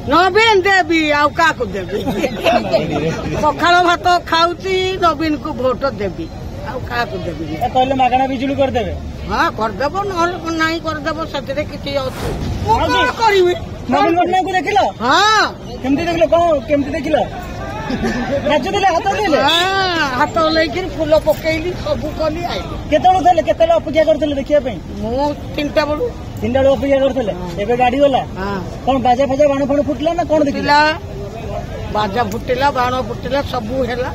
नवीन देवी आउ का देवी पखाड़ भात खाऊची नवीन को भोट देवी आउ का देवी कहले मागଣା बिजुली करदेवे। हाँ करदेव नहीं करदेव से किसी करी नवीन पट्टनायक को देखिल? हाँ केमती देखिल कौन केमती देखिल? नाच देले हाथ देले हाथ लेकिन फूल पकेली सब कली आई केते अपेक्षा करते देखिया मु 3टा बेलू 3टा बेलू अपेक्षा करते एबे गाड़ी गला कौन बाजा फाजा बाण फाण फुटला ना कौन देखिला? बाजा फुटिला बाण फुटिला सबू हैला।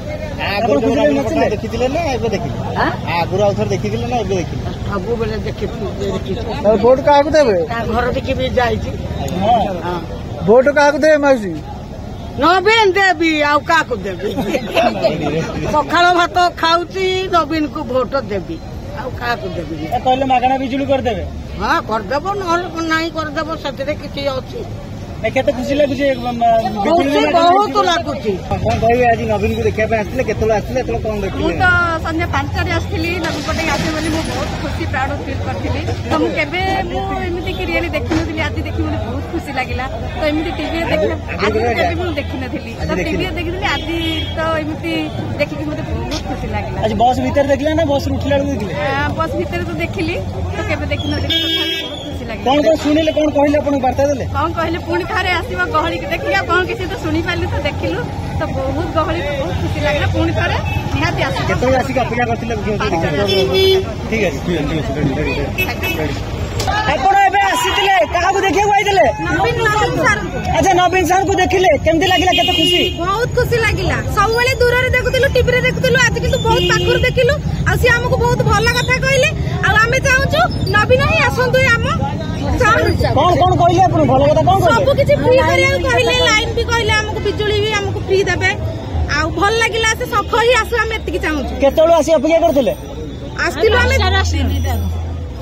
देखिथिले ना एबे देखिले? आगुर आउथर देखिथिले ना एबे देखिले? सबू बेले देखि वोट काहाकु देबे? घर देखि भी जाईची। हां वोट काहाकु देबे माउसी? नवीन देवी आउ का देवी पखाड़ भात खाऊची नवीन को भोट देवी आउ का देवी कहले मागଣା बिजुली करदेवे। हाँ करदेव नहीं करदेव से किसी अच्छी केते खुशी लगुच बहुत लगुच कौन कहे आज नवीन को देखा आसते केतले कौन देख तो संध्या 5टारे आसती नवीन पट्टनायक आसे बोली बहुत खुशी प्राउड फिल करी तो मुझे एमती कि रियली देखी नी आज देखी मुझे बहुत खुशी लगे तो एमती टीवी आज मुझे देखी नी तो टीवी देखी आज तो एमती देखिक मत बहुत खुशी लगे। आज बस भीतर देखले ना बस उठला देखले? बस भीतर तो देखिली तो केवे देखी नी बहुत खुशी लगे। कौन कौन शुणिले कौन कहले आपन वार्ता देले? कौन कहले पुणी थे आसवा गहली देखिया कौन किसी तो शुणी पार्लु तो देखिलु तो बहुत गहली बहुत खुशी लगे पुणी थे निहाती अपेक्षा अच्छा नवीन सार को देखिले केमती लगिला केते खुशी? बहुत खुशी लगिला सब बेले दूर रे देखुतिलु टीवी रे देखुतिलु आज किंतु बहुत पाखर देखिलु आ से हमको बहुत भल कथा कहले आ आमे चाहूछु नवीन ही आसंतु हम कौन कौन कहले आपन भल कथा कौन कहले? सब किछि फ्री करिया कहले लाइन भी कहले हमको बिजुली भी हमको फ्री देबे आ भल लगिला से सफल ही आसु हम एतिकी चाहूछु। केतळो आसी अपेक्षा करथिले? आस्तिलु हमें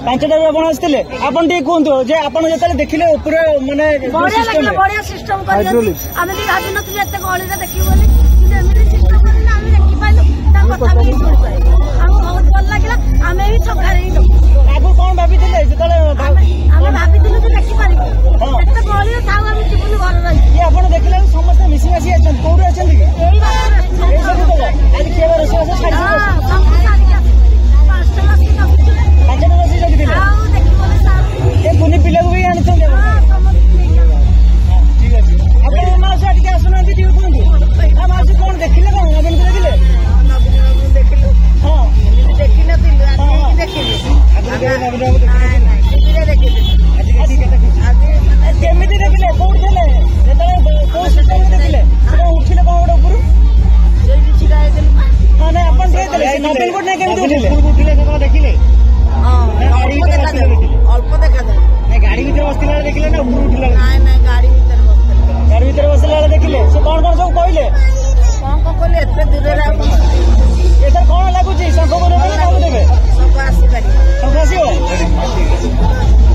5टा आपण आस्तिले आपण टी कहंतु जे आपण जेतले देखिले ऊपर माने बढ़िया सिस्टम कर आमे भी भाबी नथि एते गळी रे देखि बोली कि एमि सिस्टम करले आमे देखि पाइलु ता कथा भी सुनि पाइलु हम बहुत भल लागिला आमे भी छक्का रे आगु कोन भाबी दिले जेतले आमे भाबी दिलु जे देखि पारिबो एते गळी रे थाउ आमे जीवन घर रही ये आपण देखिले समस्त मिसी मिसी अछन कोउ रे अछन कि एई बात ए सब तो आज केबे रसोई से छाडी सब सारी के 5टा बस की 5टा बस जगी दिले आउ देखि बोले सारू ए पुनी पिला को भी आनथन दे ठीक अछि आपण मास आटी आसुना दी दिउ कोन आ मास कोन देखिले कोन नवीन को देखिले? नवीन देखिलु हां देखि न दिलु आज देखिलु आगु के नवीन को देखिले देखिले आज केमिति देखिले कोन थले जेतले कोन सिस्टम देखिले से उठिले कोन गोड ऊपर जे छिड़ा देलु हां नै अपन दे देले नवीन को नै केमिति उठिले से देखिले? हां अल्प देखा जाए नै गाड़ी भीतर बसतिला देखिले ना ऊपर उठिला? नहीं गाड़ी भीतर बसला गाड़ी भीतर बसला देखिले से कौन कौन सब कहले? कौन कहले एते दूर रे